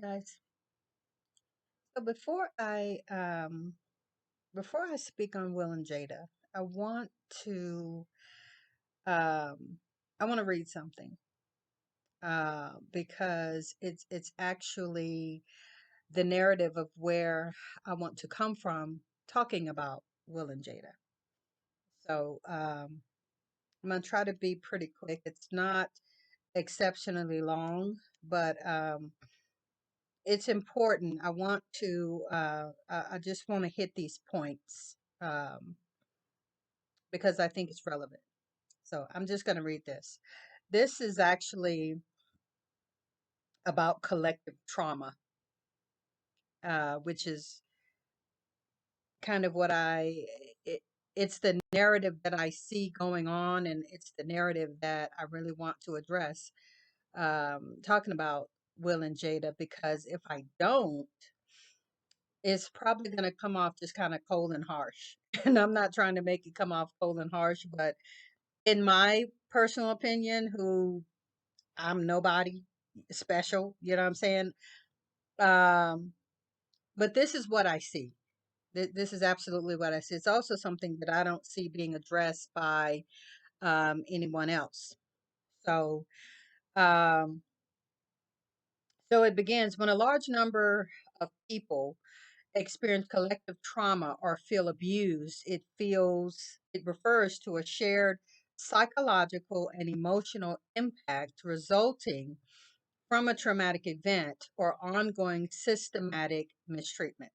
guys. So before I speak on Will and Jada, I want to um I want to read something because it's actually the narrative of where I want to come from talking about Will and Jada. So I'm gonna try to be pretty quick. It's not exceptionally long, but it's important. I just want to hit these points because I think it's relevant. So I'm just going to read this. This is actually about collective trauma, which is kind of it, it's the narrative that I see going on, and it's the narrative that I really want to address, talking about Will and Jada, because if I don't, it's probably going to come off just kind of cold and harsh. And I'm not trying to make it come off cold and harsh, but in my personal opinion, who I'm nobody special, you know what I'm saying? Um, but this is what I see. This is absolutely what I see. It's also something that I don't see being addressed by anyone else. So, um, so it begins when a large number of people experience collective trauma or feel abused. It refers to a shared psychological and emotional impact resulting from a traumatic event or ongoing systematic mistreatment.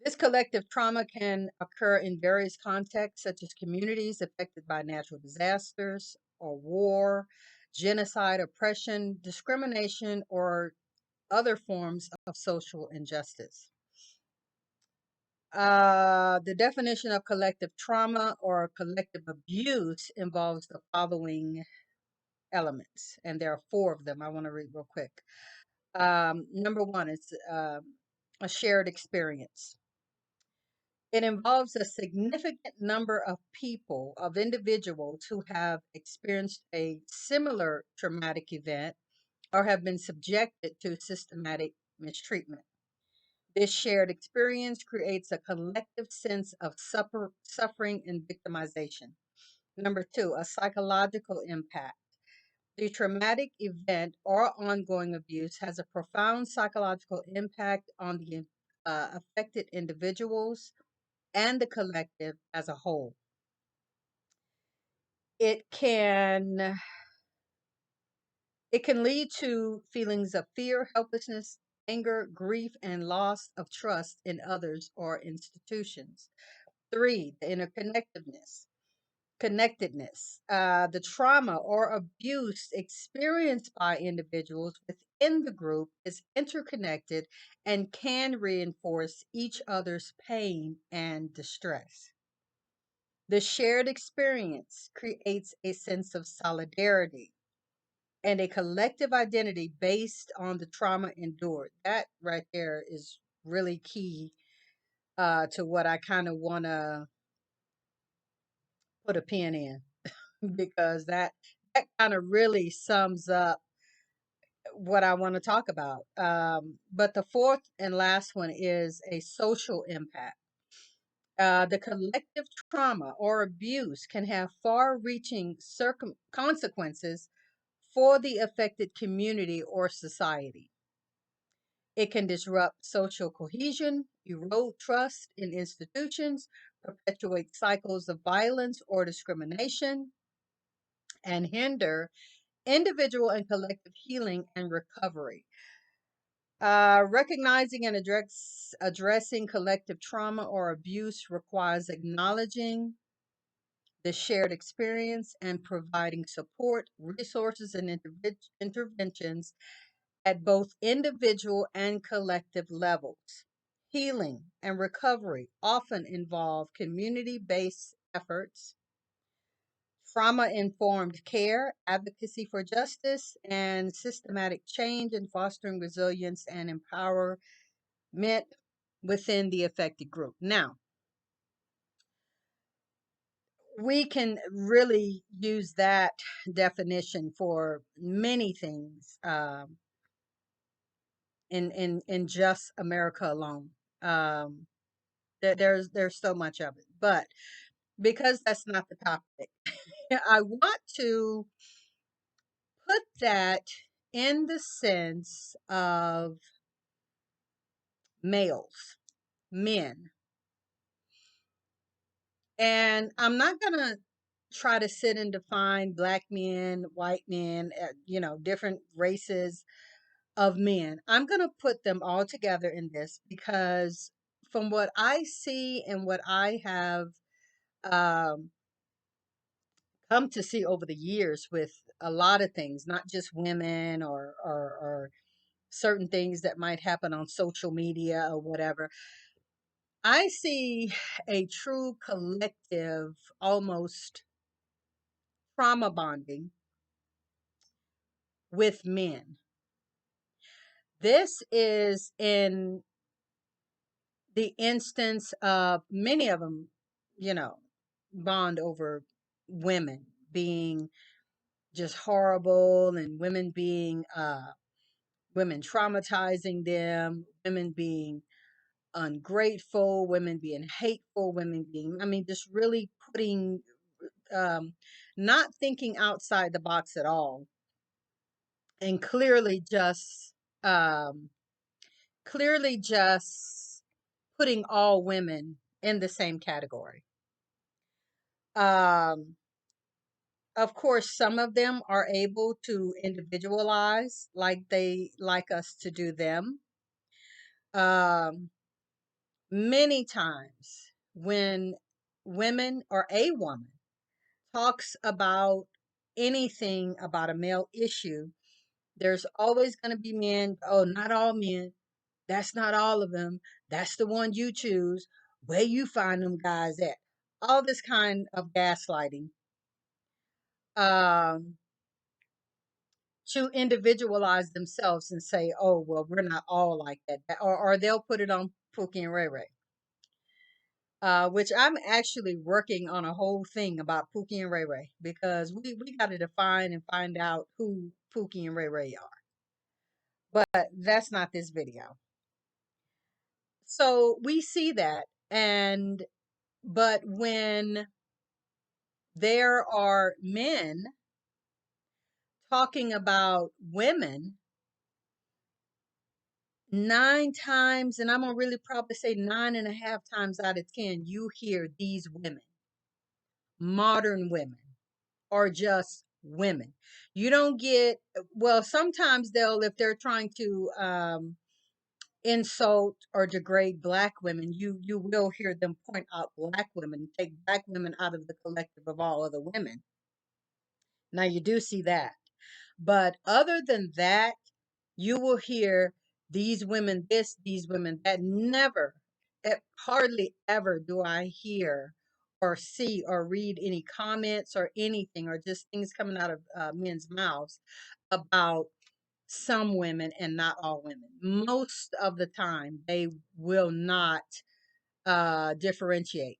This collective trauma can occur in various contexts, such as communities affected by natural disasters or war, genocide, oppression, discrimination, or other forms of social injustice. The definition of collective trauma or collective abuse involves the following elements, and there are four of them I want to read real quick. Number one is a shared experience. It involves a significant number of people, of individuals who have experienced a similar traumatic event or have been subjected to systematic mistreatment. This shared experience creates a collective sense of suffering and victimization. Number two, a psychological impact. The traumatic event or ongoing abuse has a profound psychological impact on the affected individuals and the collective as a whole. It can it can lead to feelings of fear, helplessness, anger, grief, and loss of trust in others or institutions. Three, the connectedness. The trauma or abuse experienced by individuals within the group is interconnected and can reinforce each other's pain and distress. The shared experience creates a sense of solidarity and a collective identity based on the trauma endured. That right there is really key to what I kind of want to put a pin in because that kind of really sums up what I want to talk about. But the fourth and last one is a social impact. The collective trauma or abuse can have far reaching consequences for the affected community or society. It can disrupt social cohesion, erode trust in institutions, perpetuate cycles of violence or discrimination, and hinder individual and collective healing and recovery. Recognizing and addressing collective trauma or abuse requires acknowledging the shared experience and providing support, resources, and interventions at both individual and collective levels. Healing and recovery often involve community based efforts, trauma informed care, advocacy for justice, and systematic change in fostering resilience and empowerment within the affected group. Now, we can really use that definition for many things. in just America alone. Um, there's so much of it, but because that's not the topic, I want to put that in the sense of males, men. And I'm not going to try to sit and define black men, white men, different races of men. I'm going to put them all together in this because from what I see and what I have um, come to see over the years with a lot of things, not just women or certain things that might happen on social media or whatever. I see a true collective, almost trauma bonding with men. This is in the instance of many of them, you know, bond over women being just horrible and women being women traumatizing them, women being ungrateful, women being hateful, women being, I mean, just really putting, um, not thinking outside the box at all, and um, clearly just putting all women in the same category. Um, of course, some of them are able to individualize like they like us to do them. Um, Many times when women or a woman talks about anything about a male issue, there's always going to be men. Oh, not all men. That's not all of them. That's the one you choose. Where you find them guys at? All this kind of gaslighting um, to individualize themselves and say, "Oh, well, we're not all like that," or they'll put it on Pookie and Ray Ray. Which I'm actually working on a whole thing about Pookie and Ray Ray because we got to define and find out who Pookie and Ray Ray are. But that's not this video. So we see that, and but when there are men talking about women, 9 times, and I'm gonna really probably say 9.5 times out of 10, you hear these women, modern women, or just women. You don't get, well, sometimes they'll, if they're trying to insult or degrade black women, you will hear them point out black women, take black women out of the collective of all other women. Now you do see that. But other than that, you will hear these women this, these women that. Never, hardly ever do I hear or see or read any comments or anything or just things coming out of men's mouths about some women and not all women. Most of the time, they will not differentiate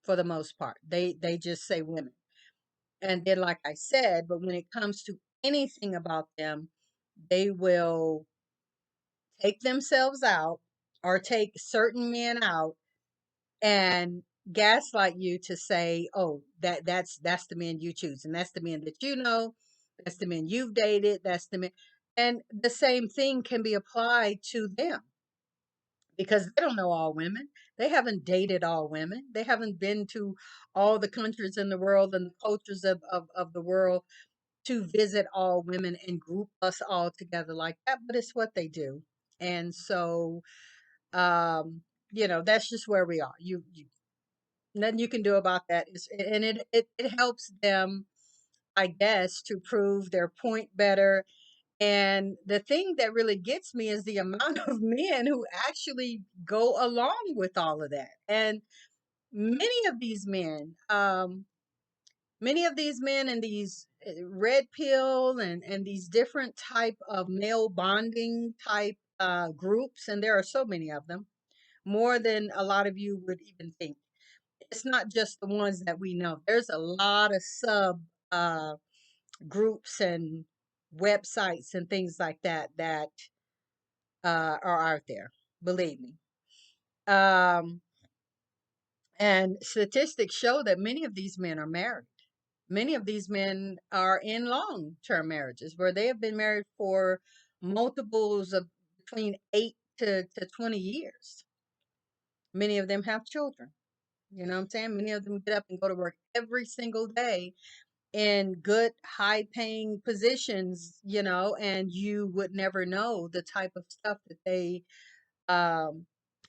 for the most part. They just say women. And then, like I said, but when it comes to anything about them, they will take themselves out or take certain men out and gaslight you to say, "Oh, that's the men you choose, and that's the men that you know, that's the men you've dated, that's the men." And the same thing can be applied to them because they don't know all women. They haven't dated all women. They haven't been to all the countries in the world and the cultures of the world to visit all women and group us all together like that, but it's what they do. And so, um, that's just where we are. You nothing you can do about that. And it helps them, I guess, to prove their point better. And the thing that really gets me is the amount of men who actually go along with all of that. And many of these men, many of these men and these red pill and these different type of male bonding type groups, and there are so many of them, more than a lot of you would even think. It's not just the ones that we know. There's a lot of sub uh, groups and websites and things like that that are out there. Believe me. Um, and statistics show that many of these men are married. Many of these men are in long-term marriages where they have been married for multiples of between 8 to 20 years. Many of them have children. You know what I'm saying? Many of them get up and go to work every single day in good, high paying positions, and you would never know the type of stuff that they um,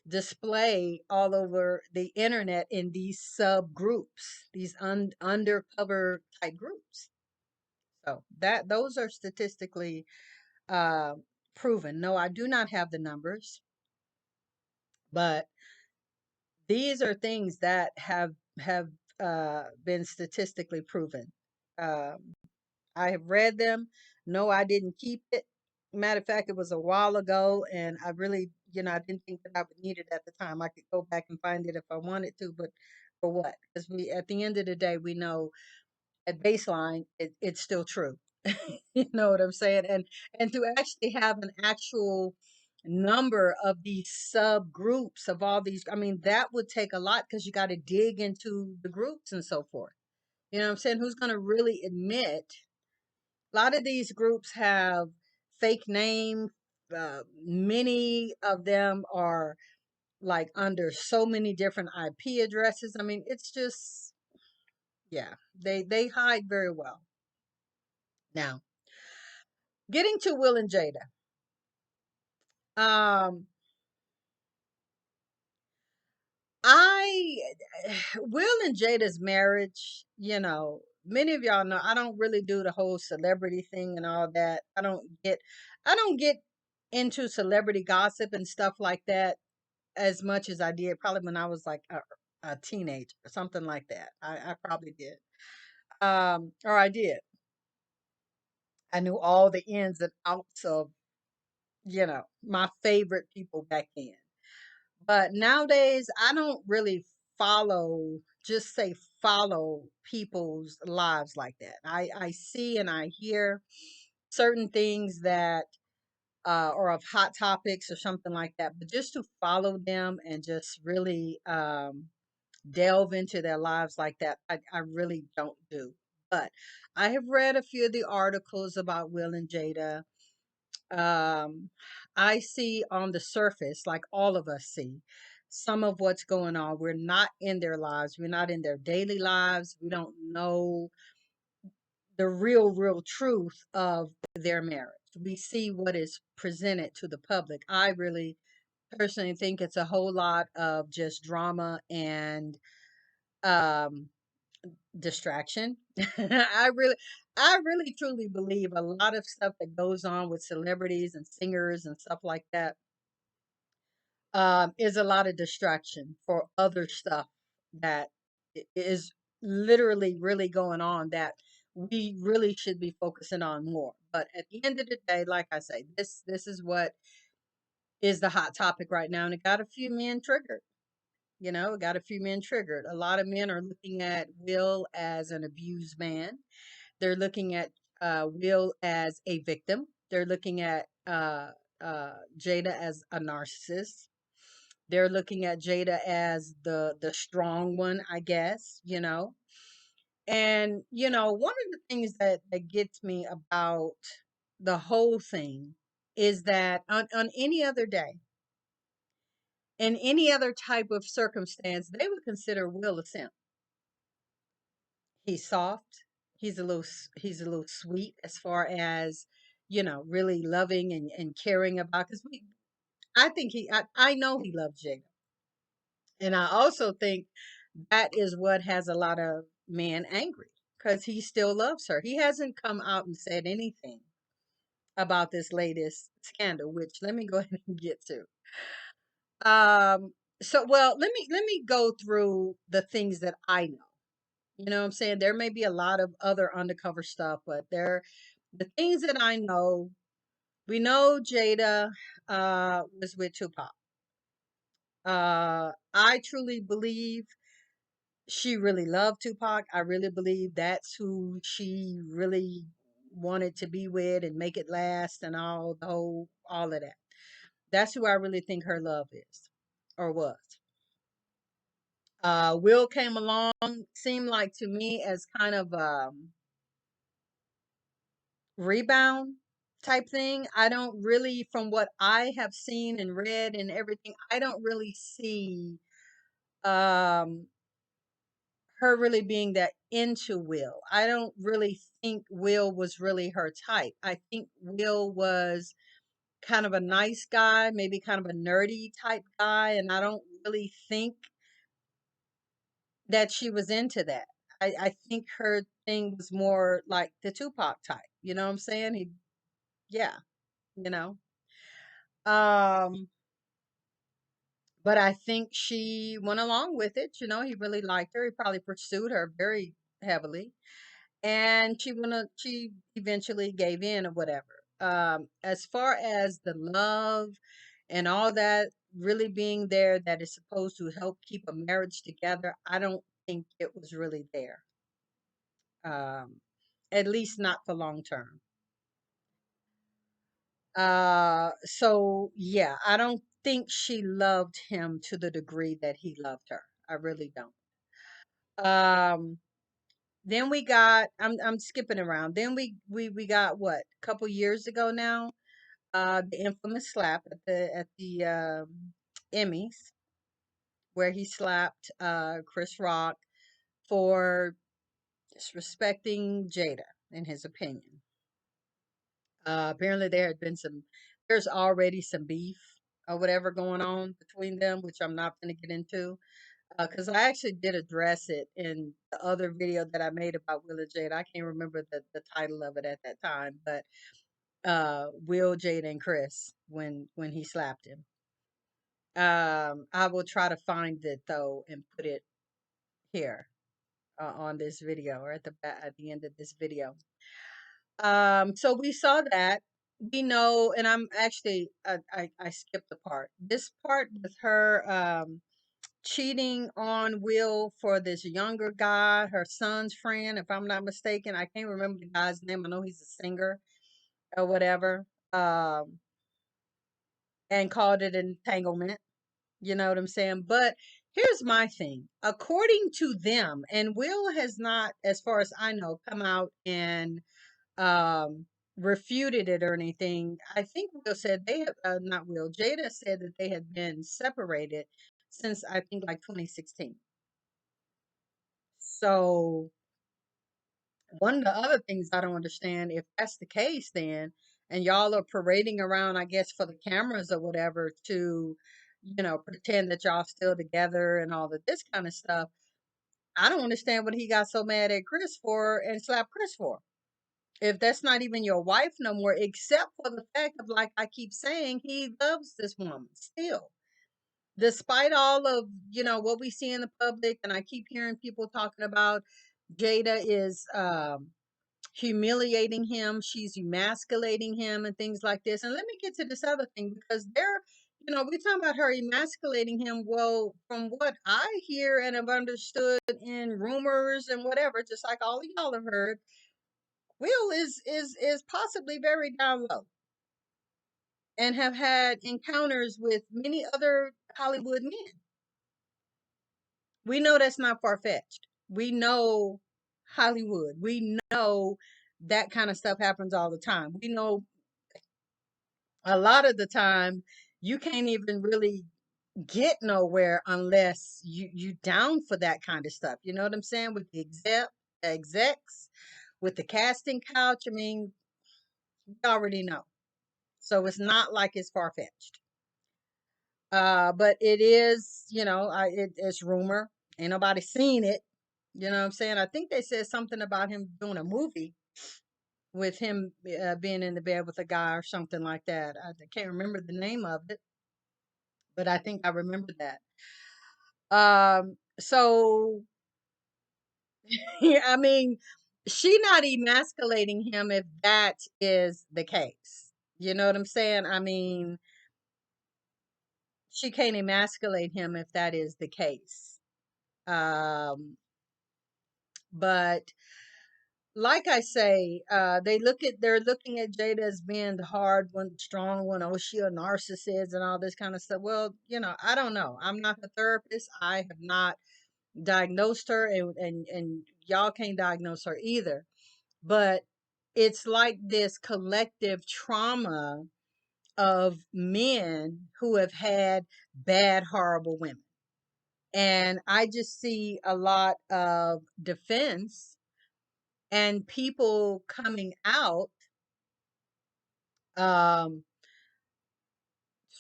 display all over the internet in these subgroups, these undercover type groups. So that those are statistically uh, proven. No, I do not have the numbers, but these are things that have been statistically proven. Um, I have read them. No, I didn't keep it. Matter of fact, it was a while ago, and I really, I didn't think that I would need it at the time. I could go back and find it if I wanted to, but for what? Because at the end of the day, we know at baseline, it's still true. You know what I'm saying? And to actually have an actual number of these subgroups of all these, I mean, that would take a lot because you got to dig into the groups and so forth. You know what I'm saying? Who's going to really admit? A lot of these groups have fake names. Many of them are like under so many different IP addresses. I mean, it's just, yeah, they hide very well. Now, getting to Will and Jada. Um, I Will and Jada's marriage, many of y'all know I don't really do the whole celebrity thing and all that. I don't get into celebrity gossip and stuff like that as much as I did probably when I was like a teenager or something like that. I probably did. Or I did. I knew all the ins and outs of, my favorite people back then. But nowadays, I don't really just say follow people's lives like that. I see and I hear certain things that or of hot topics or something like that, but just to follow them and just really delve into their lives like that, I really don't do. But I have read a few of the articles about Will and Jada. um I see on the surface, like all of us see, some of what's going on. We're not in their lives, we're not in their daily lives, we don't know the real truth of their marriage. We see what is presented to the public. I really personally think it's a whole lot of just drama and um distraction. I really truly believe a lot of stuff that goes on with celebrities and singers and stuff like that is a lot of distraction for other stuff that is literally really going on that we really should be focusing on more. But at the end of the day, like I say, this is what is the hot topic right now, and it got a few men triggered. It got a few men triggered. A lot of men are looking at Will as an abused man. They're looking at Will as a victim. They're looking at Jada as a narcissist. They're looking at Jada as the strong one, I guess, And, one of the things that gets me about the whole thing is that on any other day, in any other type of circumstance, they would consider Will a simp. He's soft. He's a little sweet as far as, really loving and caring about, because I know he loves Jada. And I also think that is what has a lot of men angry because he still loves her. He hasn't come out and said anything about this latest scandal, which let me go ahead and get to. So well, let me go through the things that I know. You know what I'm saying? There may be a lot of other undercover stuff, but the things that I know, we know Jada was with Tupac. I truly believe she really loved Tupac. I really believe that's who she really wanted to be with and make it last and all of that. That's who I really think her love is or was. Will came along, seemed like to me as kind of rebound type thing. I don't really, from what I have seen and read and everything, I don't really see um her really being that into Will. I don't really think Will was really her type. I think Will was kind of a nice guy, maybe kind of a nerdy type guy, and I don't really think that she was into that. I think her thing was more like the Tupac type. You know what I'm saying? Yeah, you know. Um, but I think she went along with it. You know, he really liked her. He probably pursued her very heavily, and she eventually gave in or whatever. As far as the love and all that really being there that is supposed to help keep a marriage together, I don't think it was really there. Um, at least not for long term. So yeah, I don't think she loved him to the degree that he loved her. I really don't. Um, then we got I'm skipping around. Then we got what, a couple years ago now, the infamous slap at the Emmys where he slapped Chris Rock for disrespecting Jada in his opinion. Apparently there's already some beef or whatever going on between them, which I'm not going to get into. Because I actually did address it in the other video that I made about Will and Jada. I can't remember the title of it at that time, but Will, Jada, and Chris when he slapped him. I will try to find it though and put it here on this video or at the end of this video. So we saw that. We know, and I'm actually I skipped the part. This part with her cheating on Will for this younger guy, her son's friend, if I'm not mistaken. I can't remember the guy's name. I know he's a singer or whatever. Um, and called it entanglement. You know what I'm saying? But here's my thing. According to them, and Will has not, as far as I know, come out and um refuted it or anything. I think Will said they have not Will, Jada said that they had been separated since I think like 2016. So one of the other things I don't understand, if that's the case, then, and y'all are parading around, I guess, for the cameras or whatever to, pretend that y'all still together and all of this kind of stuff. I don't understand what he got so mad at Chris for and slapped Chris for. If that's not even your wife no more, except for the fact of, like I keep saying, he loves this woman still. Despite all of, what we see in the public, and I keep hearing people talking about Jada is humiliating him, she's emasculating him and things like this. And let me get to this other thing because we're talking about her emasculating him. Well, from what I hear and have understood in rumors and whatever, just like all of y'all have heard, Will is possibly very down low and have had encounters with many other Hollywood men. We know that's not far fetched. We know Hollywood. We know that kind of stuff happens all the time. We know a lot of the time you can't even really get nowhere unless you down for that kind of stuff. You know what I'm saying? With the execs, with the casting couch. I mean, we already know. So it's not like it's far fetched. But it is, it's rumor. Ain't nobody seen it. You know what I'm saying? I think they said something about him doing a movie with him being in the bed with a guy or something like that. I can't remember the name of it, but I think I remember that. So I mean, she not emasculating him if that is the case. You know what I'm saying? I mean, she can't emasculate him if that is the case. Um, but like I say, they're looking at Jada as being the hard one, strong one. Oh, she a narcissist and all this kind of stuff. Well, I don't know. I'm not a therapist. I have not diagnosed her, and y'all can't diagnose her either. But it's like this collective trauma of men who have had bad, horrible women. And I just see a lot of defense and people coming out um,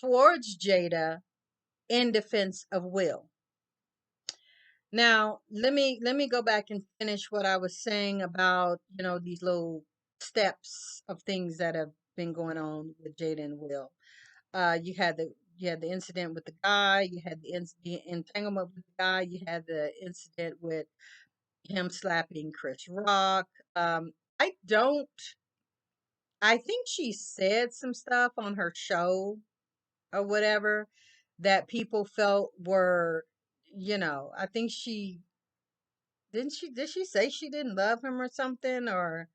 towards Jada in defense of Will. Now, let me go back and finish what I was saying about, these little steps of things that have been going on with Jada and Will. You had the incident with the guy, you had the entanglement with the guy, you had the incident with him slapping Chris Rock. I don't I think she said some stuff on her show or whatever that people felt were, I think did she say she didn't love him or something, or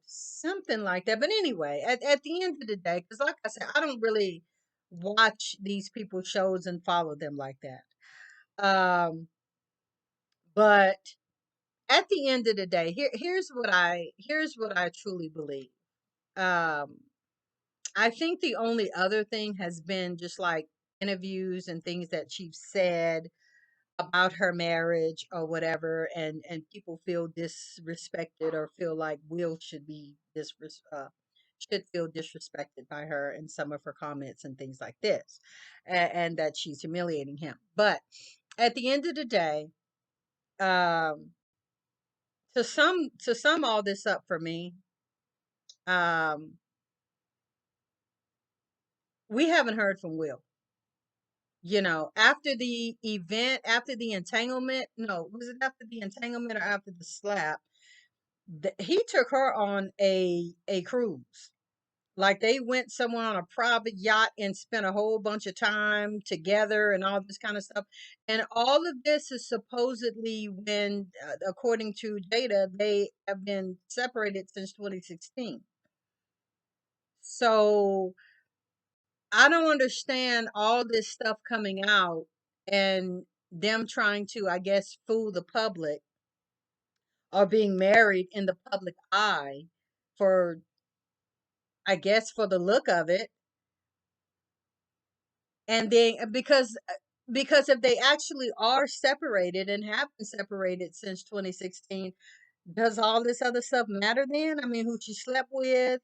something like that. But anyway, at the end of the day, because like I said, I don't really watch these people's shows and follow them like that. But at the end of the day, here's what I truly believe. Um, I think the only other thing has been just like interviews and things that she's said about her marriage or whatever, and people feel disrespected or feel like Will should feel disrespected by her in some of her comments and things like this, and that she's humiliating him. But at the end of the day, um, to sum all this up for me, um, we haven't heard from Will. After the event, after the entanglement, no, was it after the entanglement or after the slap? He took her on a cruise. Like they went somewhere on a private yacht and spent a whole bunch of time together and all this kind of stuff. And all of this is supposedly when, according to Jada, they have been separated since 2016. So I don't understand all this stuff coming out and them trying to, I guess, fool the public or being married in the public eye for, I guess, for the look of it. And then because if they actually are separated and have been separated since 2016, does all this other stuff matter then? I mean, who she slept with,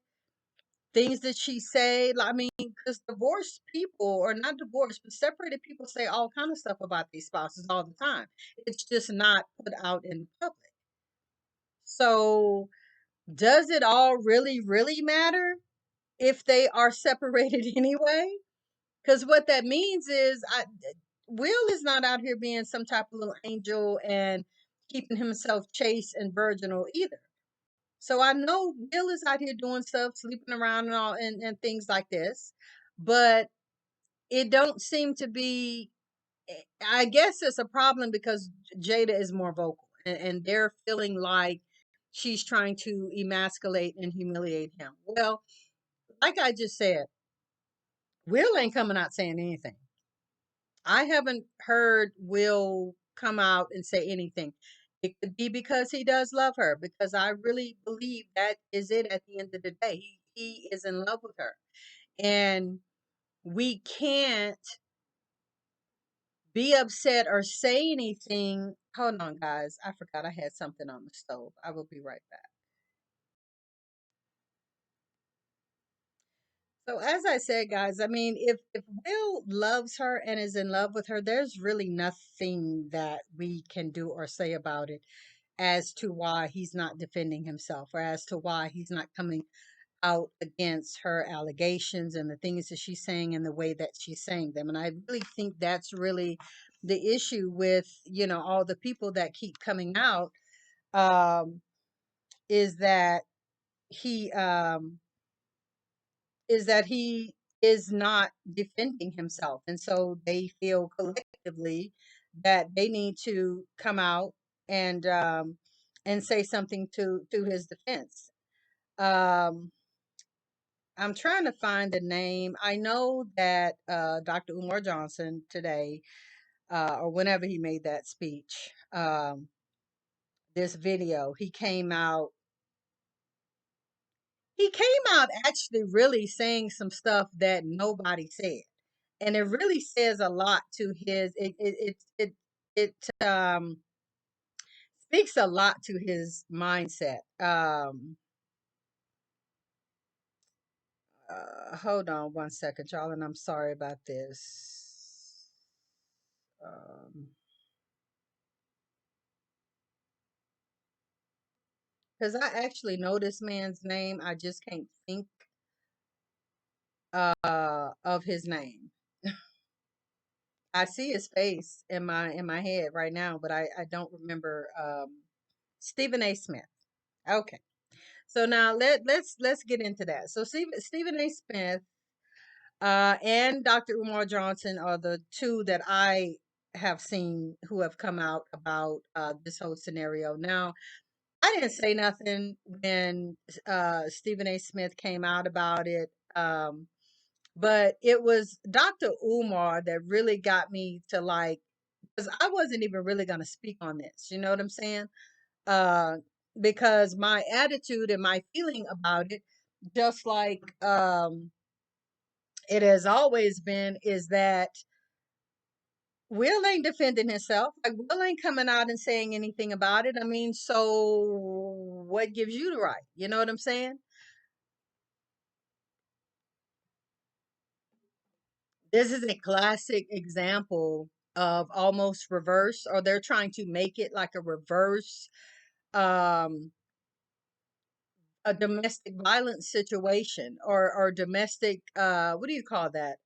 things that she said. I mean, because divorced people, or not divorced, but separated people say all kind of stuff about these spouses all the time. It's just not put out in the public. So, does it all really, really matter if they are separated anyway? Because what that means is, Will is not out here being some type of little angel and keeping himself chaste and virginal either. So I know Will is out here doing stuff, sleeping around and all, and things like this, but it don't seem to be. I guess it's a problem because Jada is more vocal, and they're feeling like she's trying to emasculate and humiliate him. Well, like I just said, Will ain't coming out saying anything. I haven't heard Will come out and say anything. It could be because he does love her, because I really believe that is it at the end of the day. He is in love with her. And we can't be upset or say anything. Hold on, guys. I forgot I had something on the stove. I will be right back. So as I said, guys, I mean, if Will loves her and is in love with her, there's really nothing that we can do or say about it as to why he's not defending himself, or as to why he's not coming out against her allegations and the things that she's saying and the way that she's saying them. And I really think that's really the issue with, all the people that keep coming out, um, is that he um, he is not defending himself. And so they feel collectively that they need to come out and and say something to his defense. Um, I'm trying to find the name. I know that Dr. Umar Johnson today, or whenever he made that speech, this video, he came out actually really saying some stuff that nobody said. And it really says a lot to his it speaks a lot to his mindset. Hold on one second, y'all, and I'm sorry about this. Um, because I actually know this man's name, I just can't think of his name. I see his face in my head right now, but I don't remember Stephen A. Smith. Okay. So now let's get into that. So Stephen A. Smith and Dr. Umar Johnson are the two that I have seen who have come out about this whole scenario. Now, I didn't say nothing when Stephen A. Smith came out about it. But it was Dr. Umar that really got me to like, because I wasn't even really going to speak on this. You know what I'm saying? Uh, because my attitude and my feeling about it, just like it has always been, is that Will ain't defending himself. Like, Will ain't coming out and saying anything about it. I mean, so what gives you the right? You know what I'm saying? This is a classic example of almost reverse, or they're trying to make it like a reverse, um, a domestic violence situation, or domestic, what do you call that?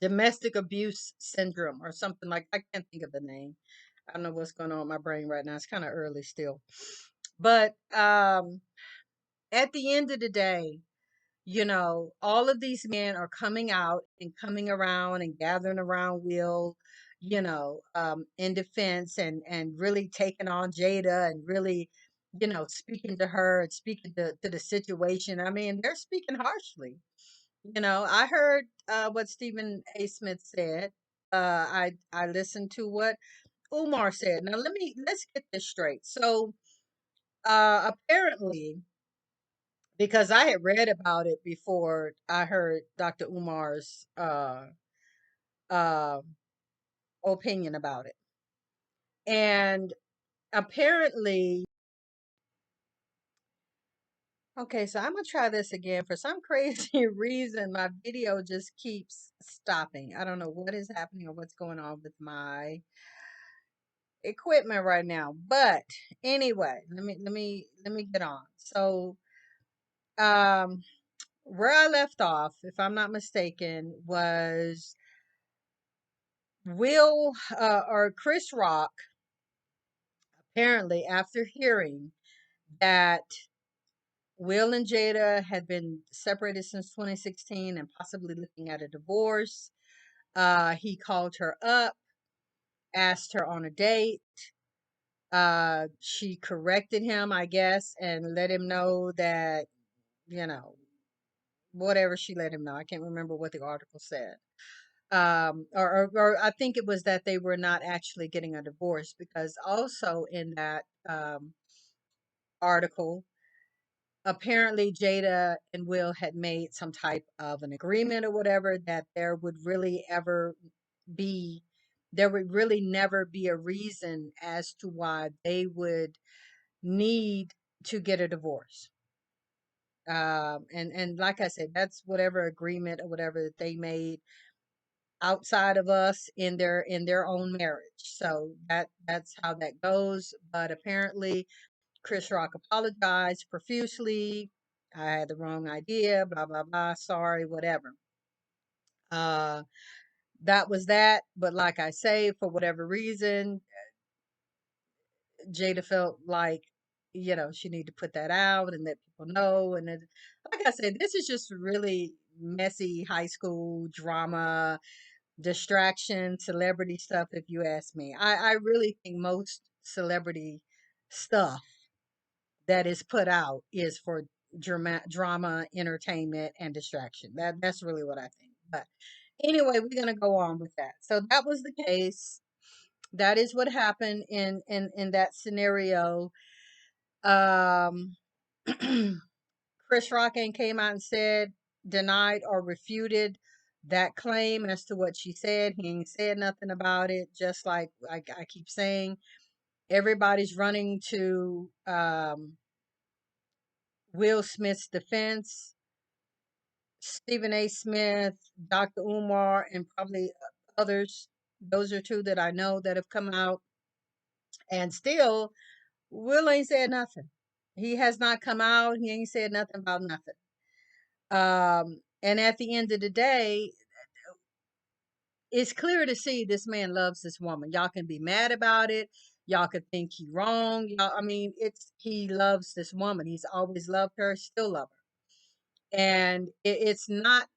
Domestic abuse syndrome or something like, I can't think of the name. I don't know what's going on with my brain right now. It's kind of early still. But at the end of the day, all of these men are coming out and coming around and gathering around Will, in defense, and really taking on Jada, and really, speaking to her and speaking to the situation. I mean, they're speaking harshly. I heard what Stephen A. Smith said. I listened to what Umar said. Now let's get this straight. So apparently, because I had read about it before I heard Dr. Umar's uh, opinion about it. And apparently, okay, so I'm gonna try this again. For some crazy reason, my video just keeps stopping. I don't know what is happening or what's going on with my equipment right now. But anyway, let me get on. So um where I left off, if I'm not mistaken, was Will or Chris Rock, apparently, after hearing that Will and Jada had been separated since 2016 and possibly looking at a divorce, he called her up, asked her on a date. She corrected him, I guess, and let him know that, you know, whatever she let him know. I can't remember what the article said. Or I think it was that they were not actually getting a divorce, because also in that article, apparently Jada and Will had made some type of an agreement or whatever, that be there would really never be a reason as to why they would need to get a divorce. And like I said, that's whatever agreement or whatever that they made outside of us in their own marriage. So that's how that goes. But apparently Chris Rock apologized profusely. I had the wrong idea, blah blah blah, sorry, whatever. Uh that was that. But like I say, for whatever reason, Jada felt like, she need to put that out and let people know. And then, like I said, this is just really messy high school drama, distraction, celebrity stuff, if you ask me. I really think most celebrity stuff that is put out is for drama, entertainment, and distraction. That's really what I think. But anyway, we're gonna go on with that. So that was the case. That is what happened in that scenario. Um, Chris Rock ain't came out and said, denied or refuted that claim as to what she said. He ain't said nothing about it. Just like I keep saying, everybody's running to Will Smith's defense. Stephen A. Smith, Dr. Umar, and probably others. Those are two that I know that have come out. And still, Will ain't said nothing. He has not come out. He ain't said nothing about nothing. And at the end of the day, it's clear to see this man loves this woman. Y'all can be mad about it. Y'all could think he wrong. Y'all, I mean, it's he loves this woman. He's always loved her, still love her. And it's not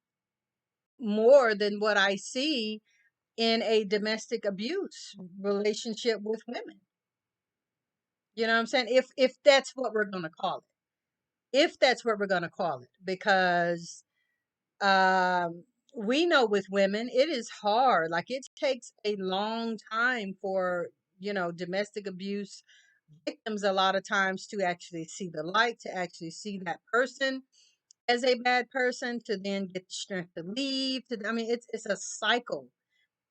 more than what I see in a domestic abuse relationship with women. You know what I'm saying? If that's what we're gonna call it. If that's what we're gonna call it. Because um we know with women it is hard. Like it takes a long time for, domestic abuse victims a lot of times to actually see the light, to actually see that person as a bad person, to then get the strength to leave. I mean, it's a cycle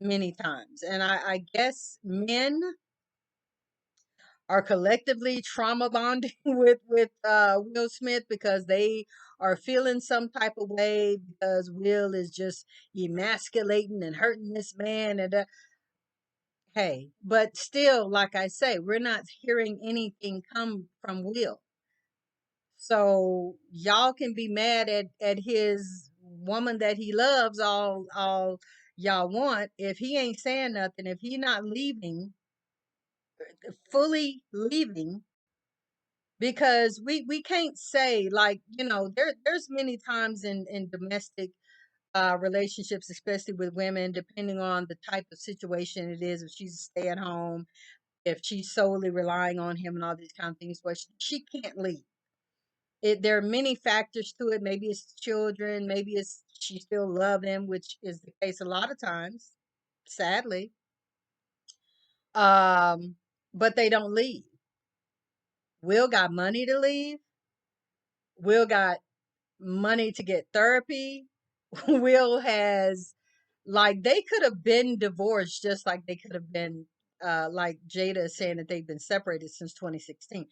many times. And I guess men are collectively trauma bonding with Will Smith because they are feeling some type of way because Will is just emasculating and hurting this man. And hey, but still, like I say, we're not hearing anything come from Will. So y'all can be mad at his woman that he loves all y'all want. If he ain't saying nothing, if he not leaving, fully leaving, because we can't say, like, there's many times in domestic relationships, especially with women, depending on the type of situation it is, if she's a stay at home, if she's solely relying on him and all these kind of things, but she can't leave. There are many factors to it. Maybe it's children, maybe it's she still love him, which is the case a lot of times, sadly. um but they don't leave. Will got money to leave. Will got money to get therapy. Will has, like, they could have been divorced, just like they could have been, like Jada is saying that they've been separated since 2016.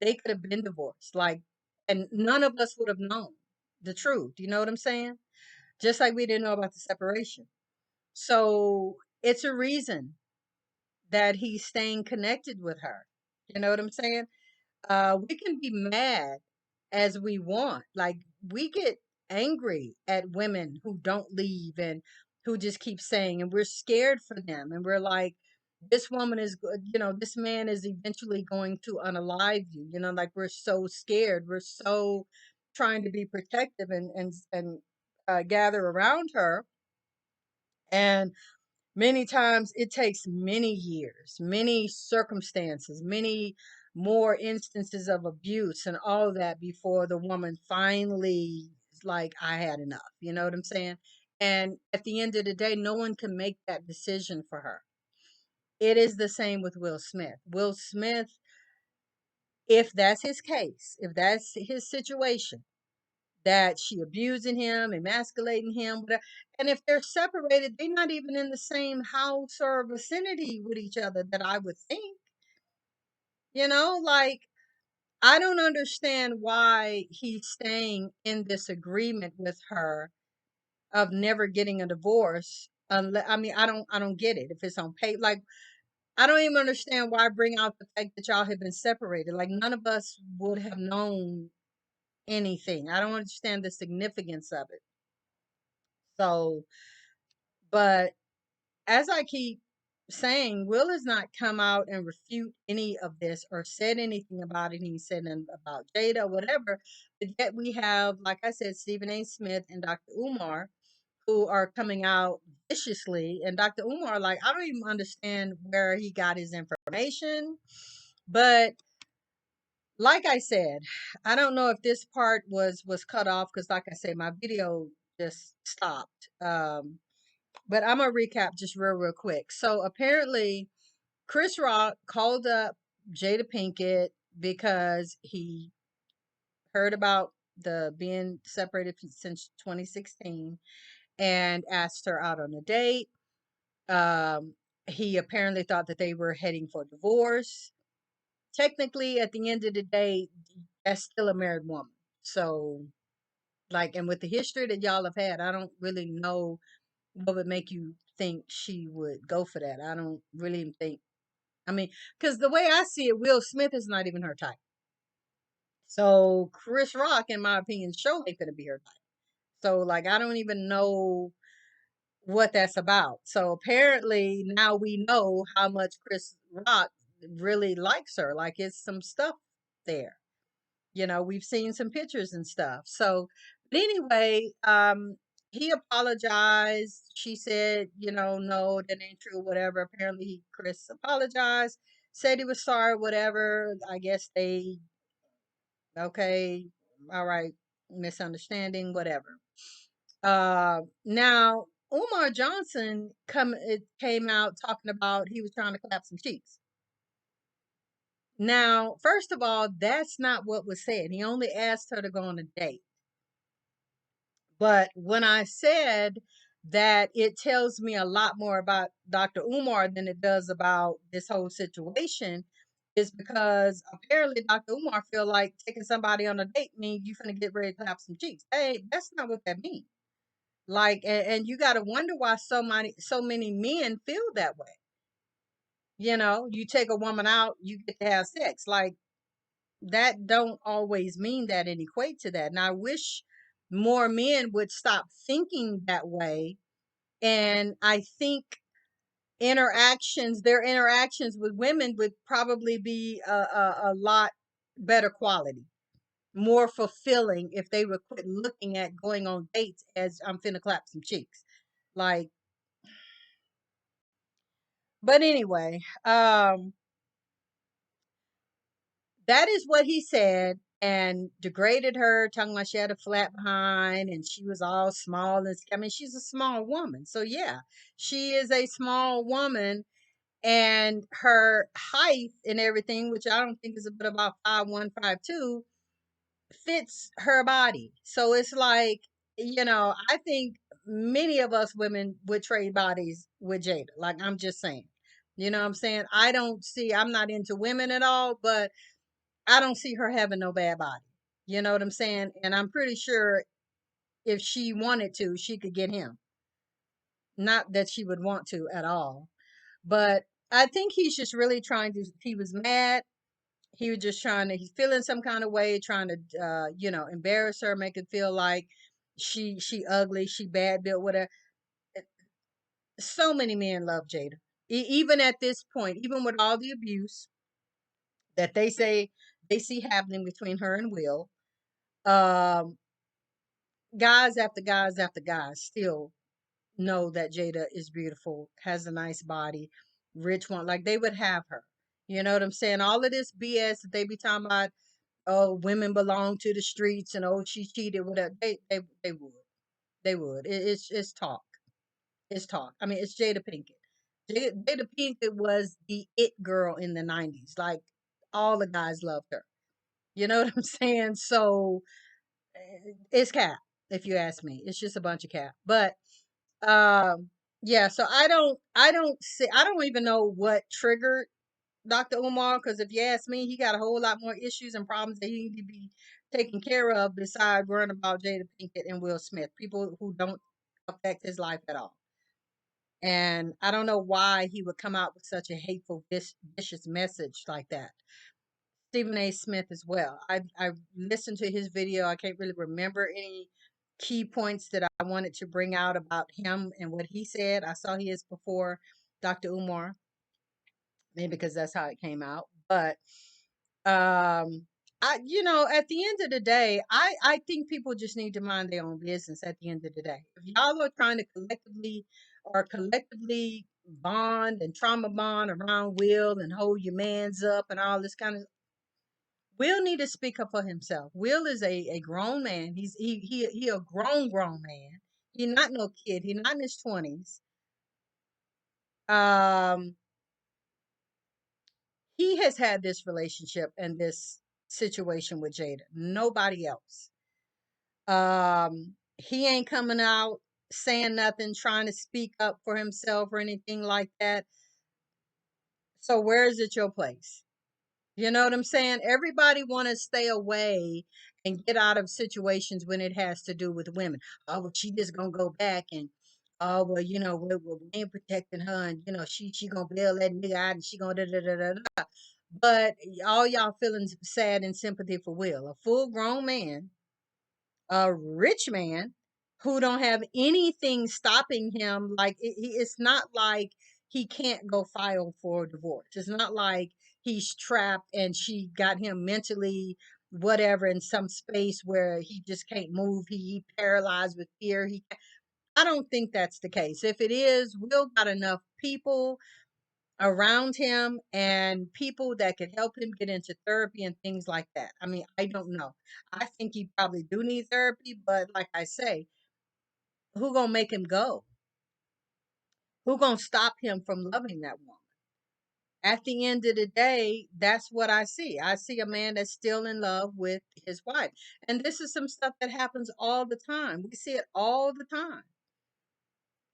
They could have been divorced, like, and none of us would have known the truth. You know what I'm saying? Just like we didn't know about the separation. So it's a reason that he's staying connected with her. You know what I'm saying? We can be mad as we want. Like, we get angry at women who don't leave and who just keep saying, and we're scared for them. And we're like, this woman is, this man is eventually going to unalive you. Like, we're so scared. We're so trying to be protective and gather around her. And many times it takes many years, many circumstances, many more instances of abuse and all that before the woman finally is like, I had enough. You know what I'm saying? And at the end of the day, no one can make that decision for her. It is the same with Will Smith. Will Smith, if that's his case, if that's his situation, that she abusing him, emasculating him, whatever. And if they're separated, they're not even in the same house or vicinity with each other, that I would think. Like, I don't understand why he's staying in this agreement with her of never getting a divorce. Unless, I mean, I don't get it. If it's on pay, like, I don't even understand why bring out the fact that y'all have been separated. Like, none of us would have known anything. I don't understand the significance of it. So, but as I keep saying, Will has not come out and refute any of this or said anything about it. He said nothing about Jada or whatever. But yet we have, like I said, Stephen A. Smith and Dr. Umar, who are coming out viciously. And Dr. Umar, like, I don't even understand where he got his information information. But like I said, I don't know if this part was cut off because, like I said, my video just stopped. But I'm gonna recap just real quick. So apparently, Chris Rock called up Jada Pinkett because he heard about the being separated since 2016 and asked her out on a date. Um, he apparently thought that they were heading for divorce. Technically, at the end of the day, that's still a married woman. So, like, and with the history that y'all have had, I don't really know what would make you think she would go for that. I don't really think. I mean, because the way I see it, Will Smith is not even her type. So Chris Rock, in my opinion, surely gonna be her type. So like, I don't even know what that's about. So apparently now we know how much Chris Rock really likes her. Like, it's some stuff there. We've seen some pictures and stuff. So, but anyway, he apologized. She said, no, that ain't true, whatever. Apparently, Chris apologized, said he was sorry, whatever. I guess okay, all right, misunderstanding, whatever. Now, Umar Johnson it came out talking about he was trying to clap some cheeks. Now, first of all, that's not what was said. He only asked her to go on a date. But when I said that it tells me a lot more about Dr. Umar than it does about this whole situation, is because apparently Dr. Umar feel like taking somebody on a date means you're gonna get ready to clap some cheeks. Hey, that's not what that means. Like, and you got to wonder why so many men feel that way. You take a woman out, you get to have sex. Like, that don't always mean that and equate to that. And I wish more men would stop thinking that way. And I think their interactions with women would probably be a lot better quality, more fulfilling if they would quit looking at going on dates as I'm finna clap some cheeks. Like, but anyway, that is what he said, and degraded her, talking about she had a flat behind and she was all small and I mean, she's a small woman. So yeah, she is a small woman, and her height and everything, which I don't think is but about 5'1", 5'2", fits her body. So it's like, I think many of us women would trade bodies with Jada. Like, I'm just saying. You know what I'm saying? I'm not into women at all, but I don't see her having no bad body. You know what I'm saying? And I'm pretty sure if she wanted to, she could get him. Not that she would want to at all. But I think he's just really he was mad. He was just he's feeling some kind of way, trying to, embarrass her, make it feel like she ugly, she bad built, whatever. So many men love Jada. Even at this point, even with all the abuse that they say they see happening between her and Will, um, guys after guys after guys still know that Jada is beautiful, has a nice body, rich one. Like, they would have her. You know what I'm saying? All of this BS that they be talking about, oh, women belong to the streets and oh, she cheated, whatever. They would. They would. It's talk. It's talk. I mean, it's Jada Pinkett. Jada Pinkett was the it girl in the 90s. Like, all the guys loved her. You know what I'm saying? So it's cap, if you ask me. It's just a bunch of cap. But yeah, so I don't even know what triggered Dr. Umar, because if you ask me, he got a whole lot more issues and problems that he need to be taken care of besides worrying about Jada Pinkett and Will Smith, people who don't affect his life at all. And I don't know why he would come out with such a hateful, vicious message like that. Stephen A. Smith as well. I listened to his video. I can't really remember any key points that I wanted to bring out about him and what he said. I saw his before Dr. Umar, maybe because that's how it came out. But at the end of the day, I think people just need to mind their own business at the end of the day. If y'all are trying to collectively bond and trauma bond around Will and hold your mans up and all this kind of. Will need to speak up for himself. Will is a grown man. He a grown man. He not no kid. He not in his 20s. Um, he has had this relationship and this situation with Jada. Nobody else. He ain't coming out saying nothing, trying to speak up for himself or anything like that. So where is it your place? You know what I'm saying? Everybody want to stay away and get out of situations when it has to do with women. Oh, well, she just gonna go back and oh well, we ain't protecting her, and she gonna bail that nigga out, and she gonna da da da da da. But all y'all feeling sad and sympathy for Will, a full grown man, a rich man who don't have anything stopping him. Like it's not like he can't go file for divorce. It's not like he's trapped and she got him mentally whatever in some space where he just can't move. He paralyzed with fear. I don't think that's the case. If it is, Will got enough people around him and people that could help him get into therapy and things like that. I mean, I don't know. I think he probably do need therapy, but like I say, who gonna make him go? Who gonna stop him from loving that woman? At the end of the day, that's what I see. I see a man that's still in love with his wife. And this is some stuff that happens all the time. We see it all the time.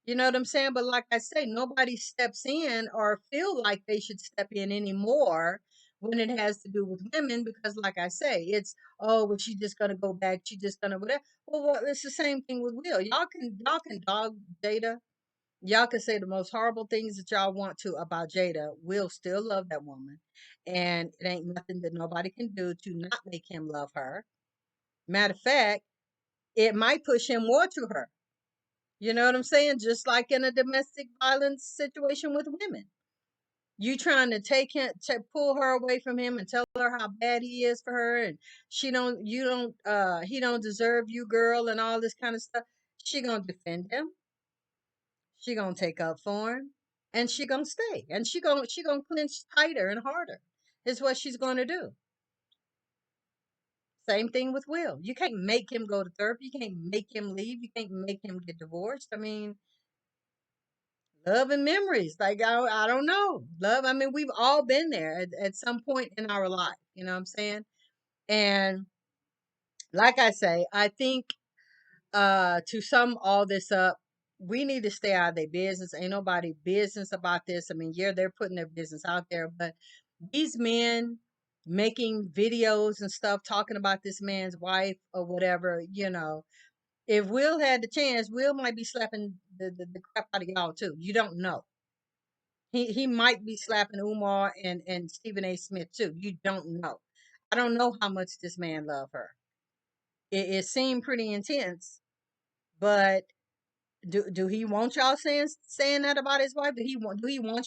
You know what I'm saying? But like I say, nobody steps in or feel like they should step in anymore when it has to do with women because like I say, it's oh well she's just gonna go back, she's just gonna whatever. Well, it's the same thing with Will. Y'all can dog Jada. Y'all can say the most horrible things that y'all want to about Jada. Will still love that woman. And it ain't nothing that nobody can do to not make him love her. Matter of fact, it might push him more to her. You know what I'm saying? Just like in a domestic violence situation with women. You trying to pull her away from him and tell her how bad he is for her and he don't deserve you, girl, and all this kind of stuff. She gonna defend him. She gonna take up for him. And she gonna stay. And she gonna clench tighter and harder. Is what she's gonna do. Same thing with Will. You can't make him go to therapy. You can't make him leave. You can't make him get divorced. I mean, love and memories. Like I don't know. Love, I mean, we've all been there at some point in our life. You know what I'm saying? And like I say, I think to sum all this up, we need to stay out of their business. Ain't nobody business about this. I mean, yeah, they're putting their business out there, but these men making videos and stuff talking about this man's wife or whatever, if Will had the chance, Will might be slapping the crap out of y'all too. You don't know. He might be slapping Umar and Stephen A. Smith too. You don't know. I don't know how much this man loved her. It seemed pretty intense, but do he want y'all saying that about his wife? Do he want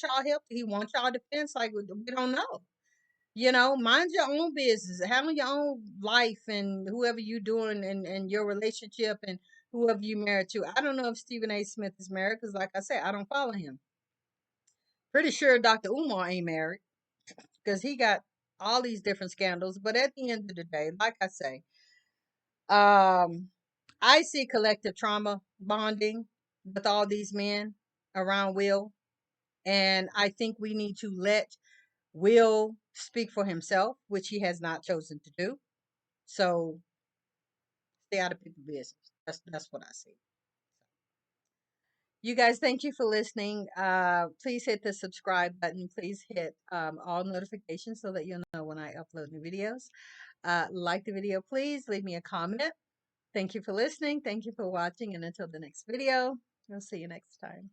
y'all help? Do he want y'all defense? Like we don't know. Mind your own business, handle your own life, and whoever you doing and your relationship and whoever you married to. I don't know if Stephen A. Smith is married because, like I said, I don't follow him. Pretty sure Dr. Umar ain't married because he got all these different scandals. But at the end of the day, like I say, um, I see collective trauma bonding with all these men around Will. And I think we need to let Will speak for himself, which he has not chosen to do. So stay out of people's business. That's what I see. You guys, thank you for listening. Please hit the subscribe button. Please hit all notifications so that you'll know when I upload new videos. Like the video, please leave me a comment. Thank you for listening. Thank you for watching. And until the next video, I'll see you next time.